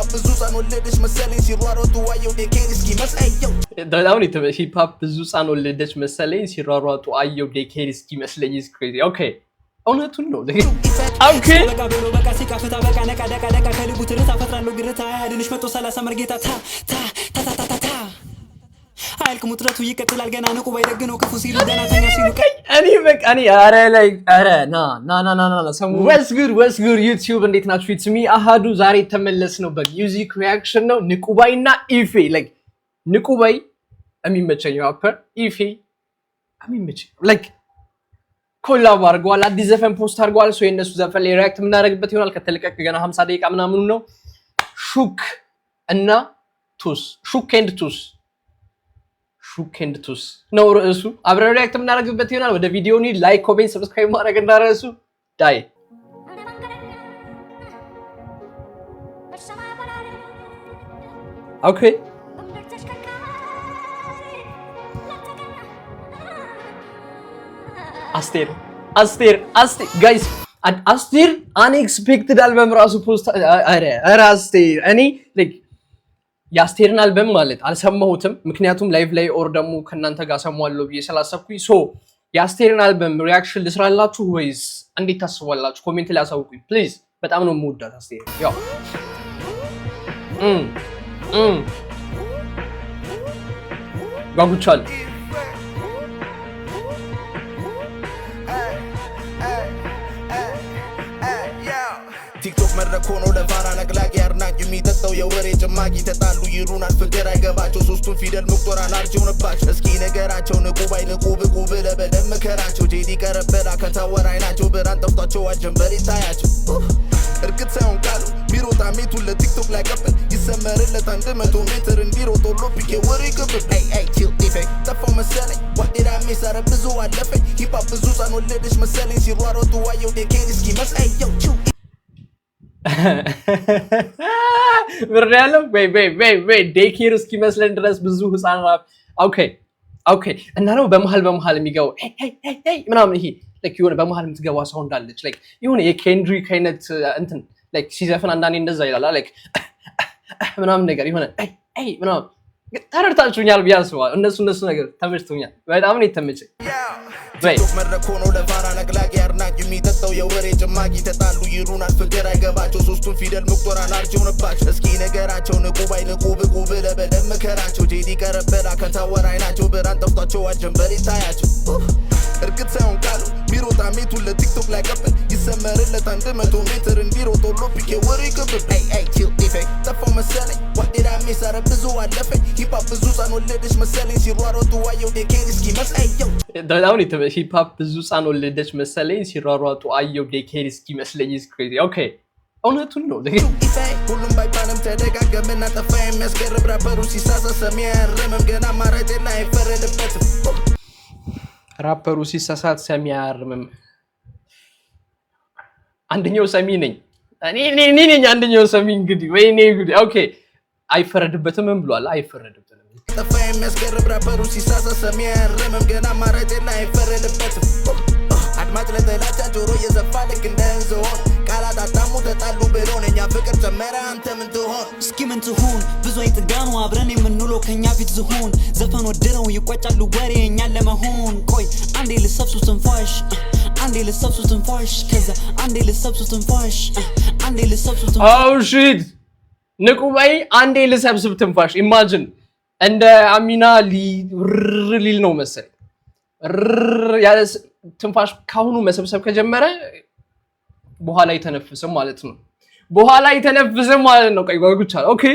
ሂፓፕ ብዙ ህፃን ወለደች መሰለኝ ሲሯሯጡ አየው ዴኬር እስኪመስል በጣም ሂፓፕ ብዙ ህፃን ወለደች መሰለኝ ሲሯሯጡ አየው ዴኬር እስኪመስለኝ is crazy okay እውነቱን ነው ኦኬ በቃ ሲካፈታ በቃ ነቃ ደቃ ደቃ ከልቡ ትርታ ፈጥራለሁ ግርታ ያድንሽ መቶ 30 መርጌታ ታ ታ ታ ታ ታ አልክ ሙጥረቱ ይቀጥላል ገና ንቁ ባይደግነው ክፉ ሲሉ ገና ተኛ ሲሉ እኔ በቃ እኔ አረ ላይ አረ ና ሰሙ what's good YouTube እንዴት ናችሁ it's me አሃዱ ዛሬ ተመለስ ነው በሙዚክ ሪአክሽን ነው ንቁባይና ኢፌ like ንቁባይ የሚመቸኝ ራፐር ኢፌ የሚመቸኝ like ኮላብ አድርገዋል አዲስ ዘፈን ፖስት አድርገዋል ሶ የነሱ ዘፈን ላይ ሪአክት የምናደርግበት ይሆናል ከተለቀቀ ገና 50 ደቂቃ ምናምን ነው ሹክ እና ቱስ ሹክ ኤንድ ቱስ ነው ርዕሱ አብረን ሪአክት የምናደርግበት ይሆናል ወደ ቪዲዮ ኒ ላይክ ኮሜንት ሰብስክራይብ ማድረግ እንዳትረሱ ዳይ ኦኬ አስቴር ጋይስ አስቴር unexpected አልበም ራሱ ፖስት አረ አስቴር እኔ like የአስቴርን አልበም ማለት አልሰማሁትም ምክንያቱም ላይቭ ላይ ኦር ደግሞ ከናንተ ጋር ሰማዋለሁ ብዬ ስላሰብኩኝ ሶ የአስቴርን አልበም ሪአክሽን ልስራላችሁ ወይስ እንዴት ታስባላችሁ ኮሜንት ላይ አሳውቁኝ ፕሊዝ በጣም ነው የምወዳት አስቴር ያው ጓጉቻለሁ ቲክቶክ መድረክ ሆኖ ለፋራ ነቅላቂ አድናቂ የሚጠጣው የወሬ ጭማቂ ተጣሉ ይሩናል ፍቅር አይገባቸው ሶስቱን ፊደል መቁጠራን አርጀውንባቸው እስኪ ነገራቸው ንቁ ባይ ንቁ ብቁ ብለህ በደንብ ምከራቸው ጄዲ ቀረበላ ከተወር አይናቸው ብራን ጠፍቷቸው አጀንበር ይታያቸው እርግጥ ሳይሆን ቃሉ ቢሮጣ ሜቱን ለቲክቶክ ላይ ቀበል ይሰመርለት 100 ሜትር እንዲሮጥ ኦሎምፒክ የወሬ ቅብል ቺል ኢፌክት ጠፋው መሰለኝ ዋዴራ ሜሳረ ብዙ አለፈኝ ሂፓፕ ብዙ ህፃን ወለደች መሰለኝ ሲሯሯጡ አየው ዴኬር እስኪመስል ብሬያለሁ ወይ ዴኬር እስኪመስለን ድረስ ብዙ ህፃናት ኦኬ እና ነው በመሃል የሚገባው ምናምን ይሄ like የሆነ በመሃል የምትገባ ሳውንድ አለች like የሆነ የኬንድሪክ አይነት እንትን like ሲዘፍን አንዳንዴ እንደዛ ይላል like ምናምን ነገር የሆነ ምናምን ተረድታችሁኛል ቢያስባል እነሱ ነገር ተመችቶኛል በጣም ነው የተመቸኝ ቲክቶክ መድረክ ሆኖ ለፋራ ነቅላቂ አድናቂ የሚጠጣው የወሬ ጭማቂ ተጣሉ ይሩናል ፍቅር አይገባቸው ሶስቱን ፊደል መቁጠራን አርጀውንባቸው እስኪ ነገራቸው ንቁ ባይ ንቁ ብቁ ብለህ በደንብ ምከራቸው ጄዲ ቀረበላ ከተወር አይናቸው ብራን ጠፍቷቸው አጀንበር ይታያቸው እርግጥ ሳይሆን ቃሉ ቢሮጣ ሜቱን ለቲክቶክ ላይ ቀበል ይሰመርለት 100 ሜትር እንዲሮጥ ኦሎምፒክ የወሬ ቅብል ቺል ኢፌክት ጠፋው መሰለኝ ዋዴራ ሜሳረ ብዙ አለፈኝ ሂፓፕ ብዙ ህፃን ወለደች መሰለኝ ሲሯሯጡ አየው ዴኬር እስኪመስል በጣም ሂፓፕ ብዙ ህፃን ወለደች መሰለኝ ሲሯሯጡ አየው ዴኬር እስኪመስለኝ is crazy okay እውነቱን ነው ሁሉም ባይባልም ተደጋገመና ጠፋ የሚያስገርም ራፐሩ ሲሳሳት ሰሚ አያርምም ገና አማራጭ የለ አይፈረድበትም ራፐሩ ሲሳሳት ሰሚ አያርምም አንደኛው ሰሚ ነኝ እኔ ነኝ አንደኛው ሰሚ እንግዲህ ወይኔ ጉድ ኦኬ አይፈረድበትም ብሏል አይፈረድበትም ጠፋ የሚያስገርም ራፐሩ ሲሳሳት ሰሚ አያርምም ገና አማራጭ የለ አይፈረድበትም አድማጭ ለተላጫ ጆሮ የዘፋ ልክ እንደ እንዝሆን ቃላት አጣሙ ተጣሉ ብሎን እኛ ፍቅር ጨመረ አንተ ምን ትሆን እስኪ ምን ትሁን ብዙ አይጥጋኑ አብረን የምንውለው ከኛ ፊት ዝሆን ዘፈን ወድረው ይቆጫሉ ወሬ እኛን ለመሆን ቆይ አንዴ ልሰብሱ ትንፋሽ ከዛ አንዴ ልሰብሱ ትንፋሽ oh shit ንቁባይ አንዴ ልሰብስብ ትንፋሽ ኢማጂን እንደ አሚና ሊል ነው መሰለኝ ያለ ትንፋሽ ካሁኑ መሰብሰብ ከጀመረ በኋላ ይተነፍስም ማለት ነው ቆይ ጓጉቻለሁ ኦኬ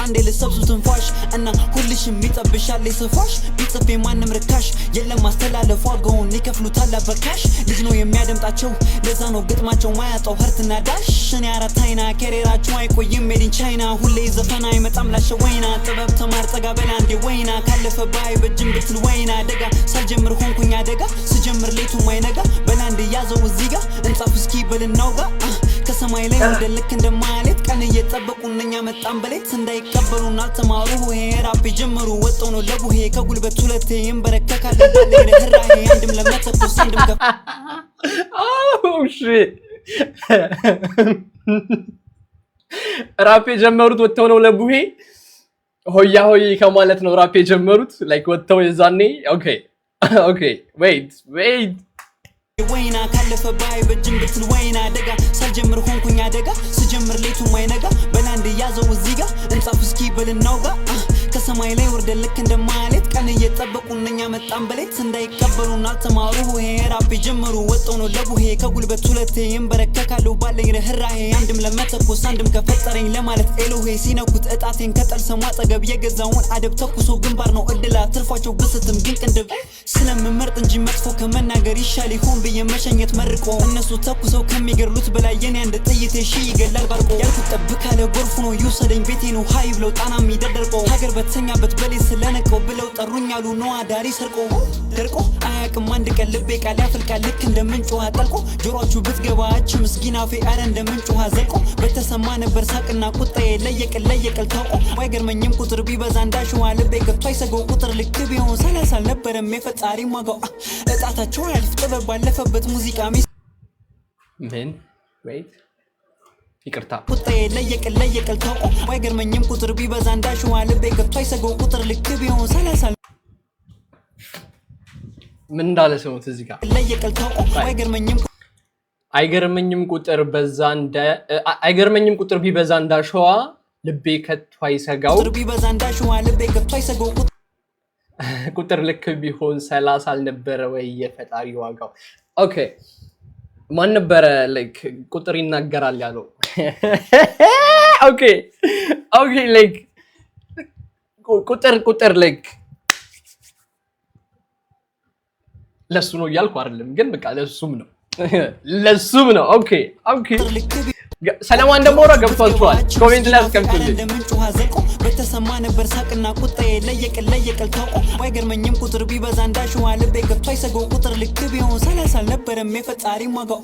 አንዴ ልሰብሱ ትንፋሽ እና ሁልሽም ይጠብሻል ለሰፋሽ ቢጽፍ ማንም ርካሽ የለም ማስተላለፉ አገውን ይከፍሉታል በካሽ ልጅ ነው የሚያደምጣቸው ለዛ ነው ግጥማቸው ማያጣው ህርትና ዳሽ እኔ አራታይና ከሬራቸው አይቆይም ሜዲን ቻይና ሁሌ ዘፈና አይመጣም ላሸወይና ጥበብ ተማር ጠጋ በላ እንደ ወይና ካለፈ ባይ በጅም ብትል ወይና ደጋ ሳልጀምር ሆንኩኛ ደጋ ስጀምር ሌቱ ማይነጋ በላ እንደያዘው እዚህ ጋር እንጻፍ እስኪ በልናውጋ ከሰማይ ላይ ወደልክ እንደማለት ቀን እየጠበቁንኛ መጣም በሌት እንዳይቀበሉና ተማሩ ሄራፕ ጀምሩ ወጣው ነው ለቡሄ ከጉልበት ሁለቴ እንበረከካል ለህራሄ አንድም ለመተኩስ አንድም ገፍ oh shit ራፕ የጀመሩት ወጥተው ነው ለቡሄ ሆያ ሆይ ከማለት ነው ራፕ የጀመሩት ላይክ ወጥተው የዛኔ ኦኬ ዌይት ወይና ካለፈ ባይ በጅም ብትል ወይና አደጋ ሳልጀምር ሆንኩኝ አደጋ ስጀምር ሌቱ ማይነጋ በላንድ ያዘው እዚህ ጋር እንጻፍ እስኪ በልናውጋ ከሰማይ ላይ ወርደ ልክ እንደማለት ቀን እየጠበቁን እኛ መጣን በሌት እንዳይቀበሉን አልተማሩ ይሄ ራፕ ጀመሩ ወጣው ነው ለቡሄ ከጉልበት ሁለቴ ይንበረከካለሁ ባለኝ ርህራሄ አንድም ለመተኮስ አንድም ከፈጠረኝ ለማለት ኤሎሄ ሲነኩት እጣቴን ከጠልሰሙ አጠገብ የገዛውን አደብ ተኩሶ ግንባር ነው እድላ ትርፏቸው ብስትም ግን ቅንድብ ስለምመርጥ እንጂ መጥፎ ከመናገር ይሻል ይሆን ብዬ መሸኘት መርቆ እነሱ ተኩሰው ከሚገርሉት በላይ የኔ አንድ ጥይቴ ሺ ይገላል ባርቆ ያልኩት ጠብቅ ካለ ጎርፉ ነው ይውሰደኝ ቤቴ ነው ሀይ ብለው ጣና የሚደርቆ ሀገር በተኛበት በሌ ስለነቀው ብለው ጠሩኛሉ ነው አዳሪ ሰርቆ ደርቆ አያቅም አንድ ቀን ልቤ ቃል ያፈልቃል ልክ እንደምንጮሃ ጠልቆ ጆሮቹ ብትገባች ምስጊና ፌ አረ እንደምንጮሃ ዘልቆ በተሰማ ነበር ሳቅና ቁጣዬ ለየቀል ታውቆ አይገርመኝም ቁጥር ቢበዛ እንዳሸዋ ልቤ ገብቶ አይሰገው ቁጥር ልክ ቢሆን 30 አልነበረም የፈጣሪ ማጋው እጣታቸው ያልፍ ጥበብ ባለፈበት ሙዚቃ ምን ዌይት ይቅርታ ቁጣዬ ለየቀል ታውቆ አይገርመኝም ቁጥር ቢበዛ እንዳሸዋ ልቤ ገብቶ አይሰገው ቁጥር ልክ ቢሆን 30 ምን እንዳለ ሰሙት እዚህ ጋር ለየቀል ታውቆ አይገርመኝም ቁጥር ቢበዛ እንዳሸዋ ልቤ ከቶ አይሰጋው ቁጥር ልክ ቢሆን 30 አልነበረ ወይ የፈጣሪ ዋጋው ኦኬ ማን ነበረ ላይክ ቁጥር ይናገራል ያለው ኦኬ ላይክ ቁጥር ላይክ ለሱ ነው ያልኩ አይደለም ግን በቃ ለሱም ነው ኦኬ ሰላም እንደሞራ ገብቷችኋል ኮሜንት ላይ አስቀምጡልኝ በተሰማ ነበር ሳቅና ቁጣዬ ለየቀል ታውቆ አይገርመኝም ቁጥር ቢበዛ እንዳሸዋ ልቤ ገብቶ አይሰገው ቁጥር ልክ ቢሆን 30 አልነበረም የፈጣሪ ማጋው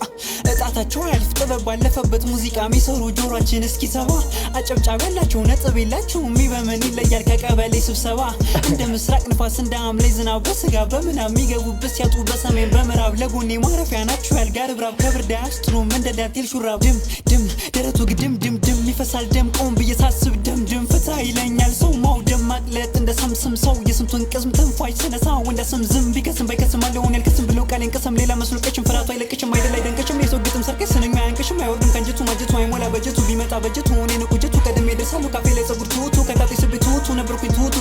እጣታቸው ያልፍ ጥበብ ባለፈበት ሙዚቃ የሚሰሩ ጆሮአችን እስኪ ሰባ አጨብጫቢ ያላቸው ነጥብ የላቸው የሚበምን ይለያል ከቀበሌ ስብሰባ እንደ ምስራቅ ንፋስ እንደ ሐምሌ ዝናብ በስጋ በምናብ የሚገቡበት ሲያጡ በሰሜን በምዕራብ ለጎኔ ማረፊያ ናቸው ያልጋር ብራብ ከብርዳ ያስጥሩም እንደ ዳንቴል ሹራብ ድም ደረቱ ግድም ይፈሳል ደም ቆም ብዬ ሳስብ ደም ፈታ ይለኛል ሰው ማውደም ማቅለጥ እንደ ሰምስም ሰው የስንቱን ቅስም ተንፋሽ ስነሳው እንደ ስም ዝም ቢከስም ባይከስም አለውን ያልከስም ብለው ቃሌን ቀሰም ሌላ መስሎ ቀችም ፍራቱ አይለቅችም አይደል አይደንቀችም የሰው ግጥም ሰርቀች ስንኛ አያንቅሽም አይወርድም ከንጀቱ ማጀቱ አይሞላ በጀቱ ቢመጣ በጀቱ እኔ ንቁጀቱ ቀደም ይደርሳሉ ካፌ ላይ ጸጉር ቱቱ ከታጤ ስብቱቱ ነበርኩኝ ቱቱ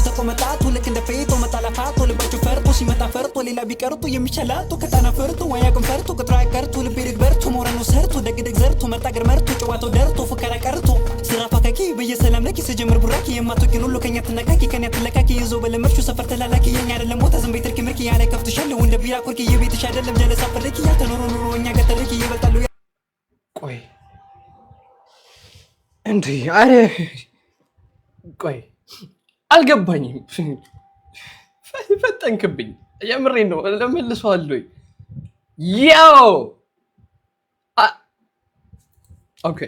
ተቆመጣቱ ልክ እንደ ፌቶ መጣላፋቶ ልባቸው ፈርቶ ሲመጣ ፈርቶ ሌላ ቢቀርጡ የሚቻላቱ ከጣና ፈርቶ ወያቅም ፈርቶ ቅጥራ ቀርቶ ልቤ ድግበርቶ ሞረኖ ሰርቶ ደግደግ ዘርቶ መጣገር መርቶ ጨዋታው ደርቶ ፉከራ ቀርቶ ስራፋ ከኪ በየሰላም ለኪ ስጀምር ቡራኪ የማትወቂን ሁሉ ከኛ ትነካኪ ከኛ ትለካኪ ይዞ በለመርሹ ሰፈር ተላላኪ የኛ አይደለም ሞታ ዝም ቤትርኪ ምርኪ ያለ ከፍትሻለሁ እንደ ቢራ ኮርኪ የቤትሽ አይደለም ጀለሳ ፈርኪ ያተኖሮ ኑሮ እኛ ገተርኪ ይበልጣሉ ቆይ እንዴ አረ ቆይ አልገባኝም ፈጠንክብኝ የምሬን ነው ለመልሰዋለሁ ያው ኦኬ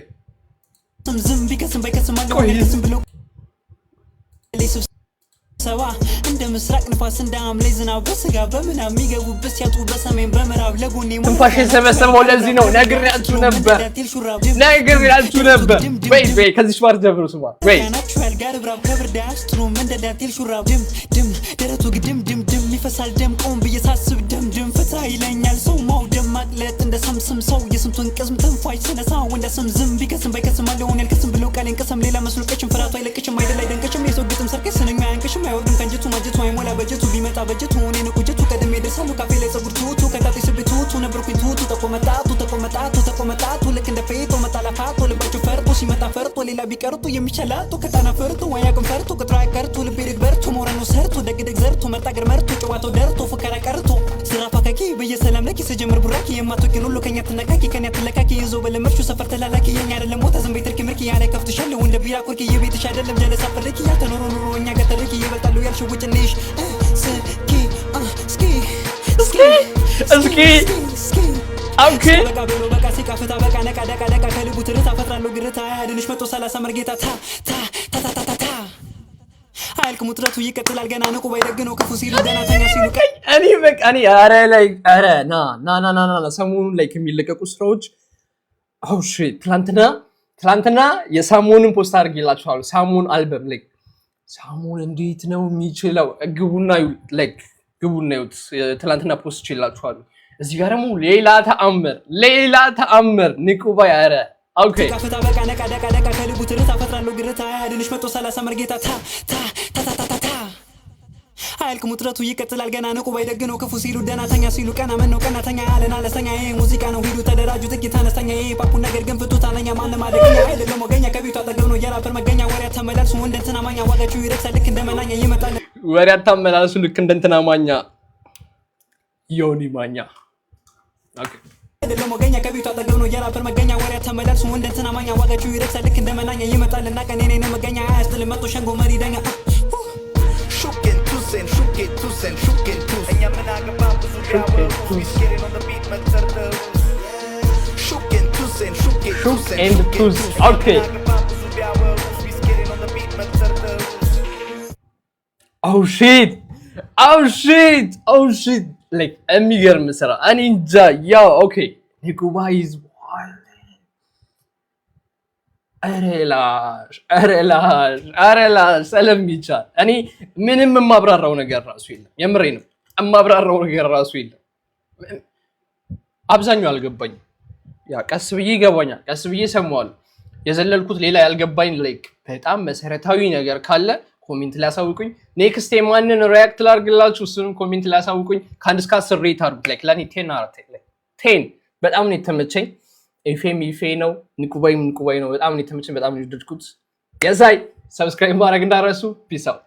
ዝም ቢከስም ባይከስም አለውን ብለው ሰባ እንደ ምስራቅ ንፋስ እንደ ሐምሌ ዝናብ በስጋ በምናብ የሚገቡበት ሲያጡ በሰሜን በምዕራብ ለጎኔ ትንፋሽ የሰበሰበው ለዚህ ነው ነግሬያችሁ ነበር ወይ ከዚህ ሽማር ጀምሩ ስማ ወይ ናቹራል ጋር ብራብ ከብርዳ ያስጥሩም እንደ ዳንቴል ሹራብ ድም ደረቱ ግድም ይፈሳል ደም ቆም ብዬ ሳስብ ደም ፈታ ይለኛል ሰው ማውደም ማቅለጥ እንደ ሰምስም ሰው የስንቱን ቅስም ተንፋሽ ስነሳው እንደ ስም ዝም ቢከስም ባይከስም አለውን ያልከስም ብለው ቃሌን ቀሰም ሌላ መስሎ ቀችም ፍራቱ አይለቅችም አይደል አይደንቀችም የሰው ግጥም ሰርቀች ስንኛ አያንቅሽም አይወርድም ከንጀቱ ማጀቱ አይሞላ በጀቱ ቢመጣ በጀቱ እኔ ንቁጀቱ ቀደም ይደርሳሉ ካፌ ላይ ጸጉር ቱቱ ከታጤ ስብቱቱ ነበርኩኝ ቱቱ ተቆመጣቱ ልክ እንደ ፌቶ መጣላፋቶ ልባቸው ፈርቶ ሲመጣ ፈርቶ ሌላ ቢቀርጡ የሚቻላቱ ከጣና ፈርቶ ወያቅም ፈርቶ ቅጥራ ቀርቶ ልቤ ድግበርቶ ሞረኖ ሰርቶ ደግደግ ዘርቶ መጣገር መርቶ ጨዋታው ደርቶ ፉከራ ቀርቶ ስራፋ ከኪ በየሰላም ለኪ ስጀምር ቡራኪ የማትወቂን ሁሉ ከኛ ትነካኪ ከኛ ትለካኪ ይዞ በለመርሹ ሰፈር ተላላኪ የኛ አይደለም ሞታ ዝም ቤትርኪ ምርኪ ያለ ከፍትሻለሁ እንደ ቢራ ኮርኪ የቤትሽ አይደለም ጀለሳ ፈርኪ ያተኖሮ ኑሮ እኛ ገተርኪ ይበልጣሉ ያልሽው ውጭንሽ እስኪ ኦኬ በቃ ሲቃፍታ በቃ ነቃ ደቃ ከልቡ ትርታ ፈጥራለሁ ግርታ ያድንሽ 130 መርጌታ ታ ኃይልክ ሙጥረቱ ይቀጥላል ገና ንቁ ባይደግነው ክፉ ሲሉ ደናተኛ ሲሉ እኔ በቃ እኔ አረ ና ሰሞኑን ላይ ከሚለቀቁ ስራዎች ሺት ትላንትና ትላንትና የሳሞንን ፖስት አድርጌላችኋለሁ። ሳሞን አልበም ላይክ ሳሞን እንዴት ነው የሚችለው? ግቡና ይዩት። ትላንትና ፖስት ይችላችኋለሁ። እዚህ ጋር ደግሞ ሌላ ተአምር ንቁባይ አረ ኦኬ ከፍታ በቃ ነቃ ደቃ ደቃ ከልቡ ትርታ ፈጥራለሁ ግርታ ያድንሽ መቶ 30 መርጌታ ታ አያልቅም ውጥረቱ ይቀጥላል ገና ንቁባይ ደግ ነው ክፉ ሲሉ ደናተኛ ሲሉ ቀና ምን ነው ቀናተኛ አለን አለሰኛ ይሄ ሙዚቃ ነው ሂዱ ተደራጁ ጥቂት አነስተኛ ይሄ ፓፑን ነገር ግን ፍቱት አለኛ ማንም አደገኛ አይደለም ወገኛ ከቤቱ አጠገብ ነው የራፐር መገኛ ወሬ ተመላልሱ እንደንትና ማኛ ዋጋችሁ ይረክሳል ልክ እንደመናኛ ይመጣል ወሬ ተመላልሱ ልክ እንደንትና ማኛ ዮኒ ማኛ ኦኬ አይደለም ወገኛ ከቤቱ አጠገብ ነው የራፐር መገኛ ወሬ ተመላልሱ እንደንትና ማኛ ዋጋችሁ ይረክሳል ልክ እንደመናኛ ይመጣልና ቀኔ ነኝ መገኛ አያስጥልም መጥቶ ሸንጎ መሪ ዳኛ Shook it too. And you're not about to we skating on the beat, man. Shook and too. Okay. Oh shit. Like የሚገርም ስራ እኔ እንጃ ያው ኦኬ ንቁባይ is wild. አረላሽ ስለሚቻል እኔ ምንም የማብራራው ነገር ራሱ የለም። የምሬን ነው የማብራራው ነገር ራሱ የለም። አብዛኛው አልገባኝም። ያ ቀስ ብዬ ይገባኛል፣ ቀስ ብዬ ሰማዋለሁ። የዘለልኩት ሌላ ያልገባኝ ላይክ በጣም መሰረታዊ ነገር ካለ ኮሜንት ላይ አሳውቁኝ። ኔክስት ማንን ሪአክት ላድርግላችሁ እሱንም ኮሜንት ላይ አሳውቁኝ። ከ1 እስከ 10 ሬት አድርጉት። ላይክ ለኔ 10 በጣም ነው የተመቸኝ። ኤፌም ኢፌ ነው፣ ንቁባይ ነው። በጣም ነው የተመቸኝ፣ በጣም ነው የወደድኩት። የዛይ ሰብስክራይብ ማድረግ እንዳረሱ። ፒስ አውት